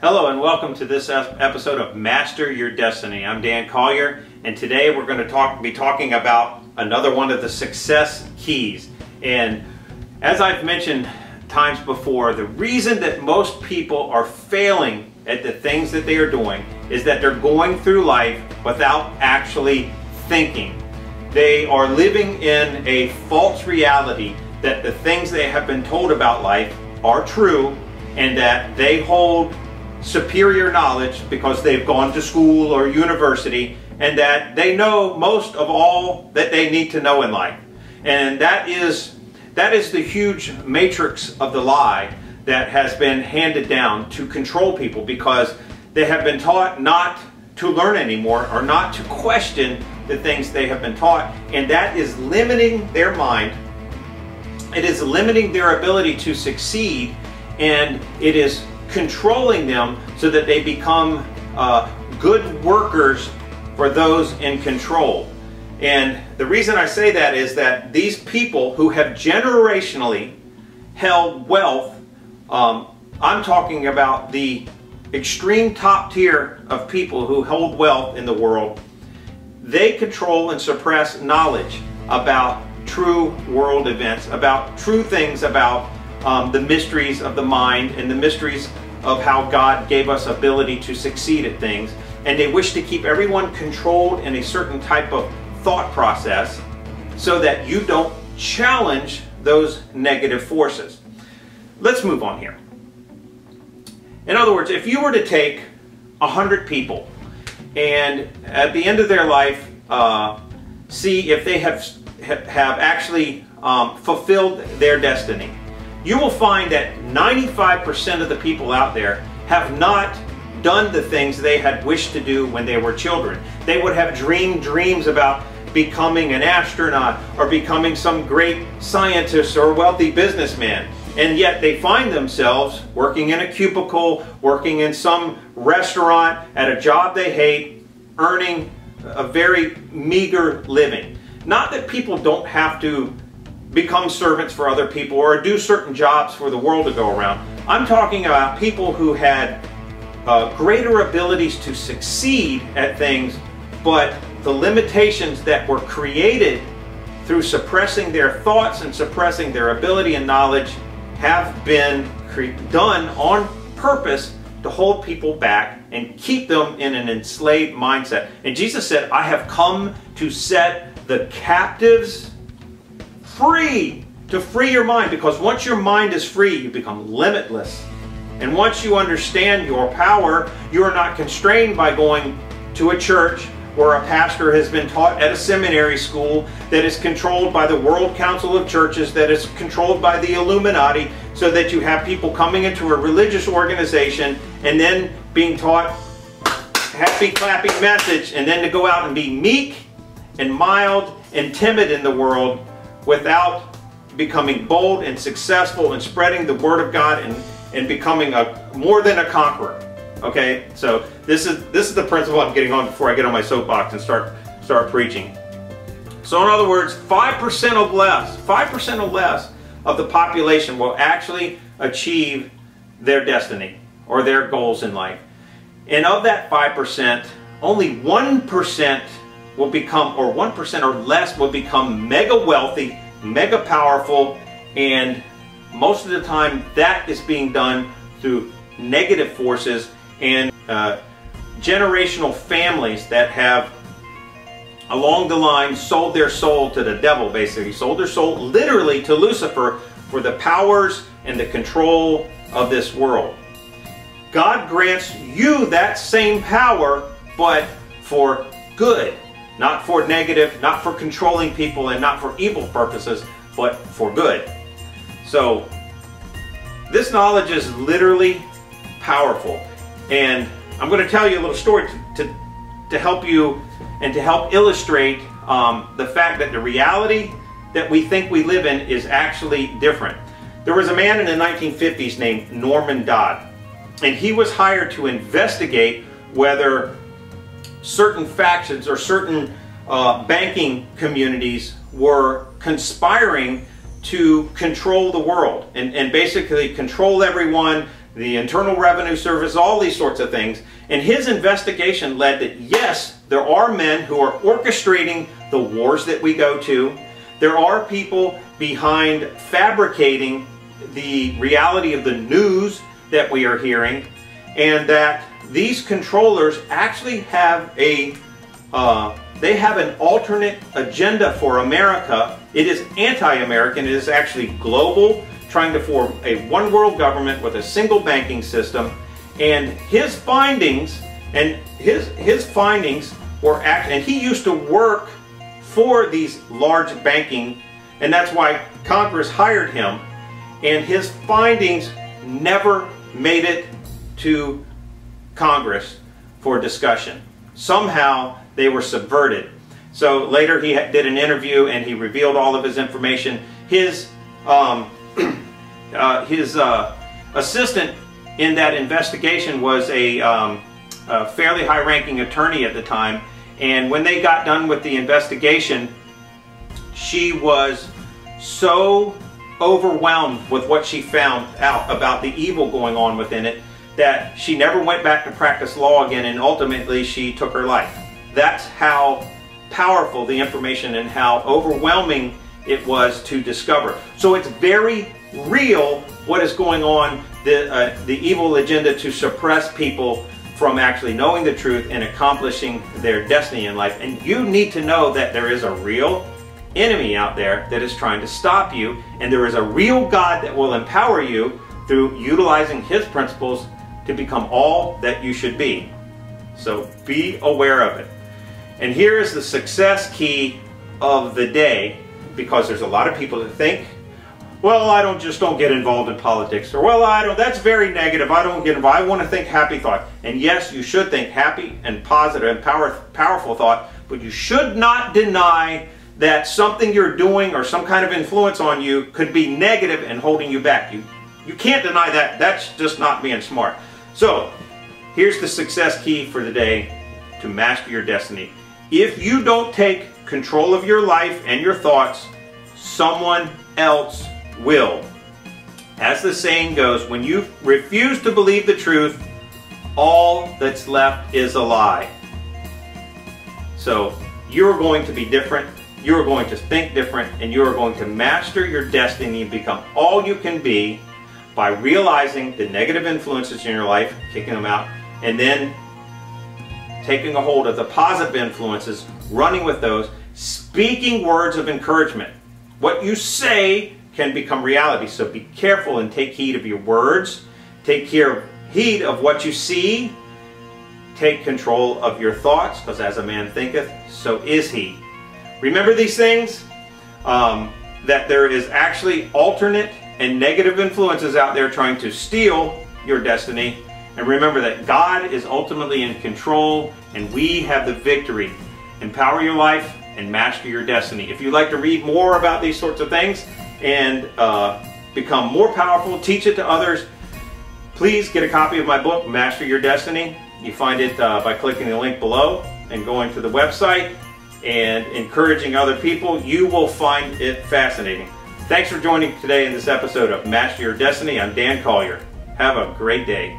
Hello and welcome to this episode of Master Your Destiny. I'm Dan Collier, and today we're going to be talking about another one of the success keys. And as I've mentioned times before, the reason that most people are failing at the things that they are doing is that they're going through life without actually thinking. They are living in a false reality that the things they have been told about life are true and that they hold superior knowledge because they've gone to school or university, and that they know most of all that they need to know in life. And that is the huge matrix of the lie that has been handed down to control people, because they have been taught not to learn anymore or not to question the things they have been taught, and that is limiting their mind. It is limiting their ability to succeed, and it is controlling them so that they become good workers for those in control. And the reason I say that is that these people who have generationally held wealth, I'm talking about the extreme top tier of people who hold wealth in the world. They control and suppress knowledge about true world events, about true things, about the mysteries of the mind and the mysteries of how God gave us ability to succeed at things. And they wish to keep everyone controlled in a certain type of thought process so that you don't challenge those negative forces. Let's move on here. In other words, if you were to take 100 people and at the end of their life see if they have actually fulfilled their destiny, you will find that 95% of the people out there have not done the things they had wished to do when they were children. They would have dreamed dreams about becoming an astronaut or becoming some great scientist or wealthy businessman. And yet they find themselves working in a cubicle, working in some restaurant at a job they hate, earning a very meager living. Not that people don't have to become servants for other people or do certain jobs for the world to go around. I'm talking about people who had greater abilities to succeed at things, but the limitations that were created through suppressing their thoughts and suppressing their ability and knowledge have been done on purpose to hold people back and keep them in an enslaved mindset. And Jesus said, I have come to set the captives free, to free your mind, because once your mind is free, you become limitless. And once you understand your power, you are not constrained by going to a church where a pastor has been taught at a seminary school that is controlled by the World Council of Churches, that is controlled by the Illuminati, so that you have people coming into a religious organization and then being taught happy clappy message, and then to go out and be meek and mild and timid in the world without becoming bold and successful and spreading the Word of God and becoming more than a conqueror. Okay, so this is the principle I'm getting on before I get on my soapbox and start preaching. So in other words, 5% or less of the population will actually achieve their destiny or their goals in life. And of that 5%, only 1% will become, or 1% or less will become mega wealthy, mega powerful, and most of the time that is being done through negative forces and generational families that have along the line sold their soul to the devil, basically sold their soul literally to Lucifer for the powers and the control of this world. God grants you that same power, but for good. Not for negative, not for controlling people, and not for evil purposes, but for good. So this knowledge is literally powerful. And I'm going to tell you a little story to help you and to help illustrate the fact that the reality that we think we live in is actually different. There was a man in the 1950s named Norman Dodd, and he was hired to investigate whether certain factions or certain banking communities were conspiring to control the world and basically control everyone, the Internal Revenue Service, all these sorts of things. And his investigation led that, yes, there are men who are orchestrating the wars that we go to. There are people behind fabricating the reality of the news that we are hearing, and that these controllers actually have they have an alternate agenda for America. It is anti-American. It is actually global, trying to form a one world government with a single banking system. And his findings, and he used to work for these large banking, and that's why Congress hired him. And his findings never made it to Congress for discussion. Somehow they were subverted. So later he did an interview and he revealed all of his information. His assistant in that investigation was a fairly high-ranking attorney at the time, and when they got done with the investigation, she was so overwhelmed with what she found out about the evil going on within it that she never went back to practice law again, and ultimately she took her life. That's how powerful the information and how overwhelming it was to discover. So it's very real what is going on, the evil agenda to suppress people from actually knowing the truth and accomplishing their destiny in life. And you need to know that there is a real enemy out there that is trying to stop you, and there is a real God that will empower you through utilizing his principles to become all that you should be. So be aware of it. And here is the success key of the day, because there's a lot of people that think, well, I don't get involved in politics, or well, that's very negative, I don't get involved, I want to think happy thought. And yes, you should think happy and positive and powerful thought, but you should not deny that something you're doing or some kind of influence on you could be negative and holding you back. You can't deny that. That's just not being smart. So here's the success key for the day to master your destiny. If you don't take control of your life and your thoughts, someone else will. As the saying goes, when you refuse to believe the truth, all that's left is a lie. So you're going to be different. You're going to think different, and you're going to master your destiny and become all you can be by realizing the negative influences in your life, kicking them out, and then taking a hold of the positive influences, running with those, speaking words of encouragement. What you say can become reality, so be careful and take heed of your words, take heed of what you see, take control of your thoughts, because as a man thinketh, so is he. Remember these things, that there is actually alternate and negative influences out there trying to steal your destiny. And remember that God is ultimately in control, and we have the victory. Empower your life and master your destiny. If you'd like to read more about these sorts of things and become more powerful, teach it to others, please get a copy of my book, Master Your Destiny. You find it by clicking the link below and going to the website and encouraging other people. You will find it fascinating. Thanks for joining today in this episode of Master Your Destiny. I'm Dan Collier. Have a great day.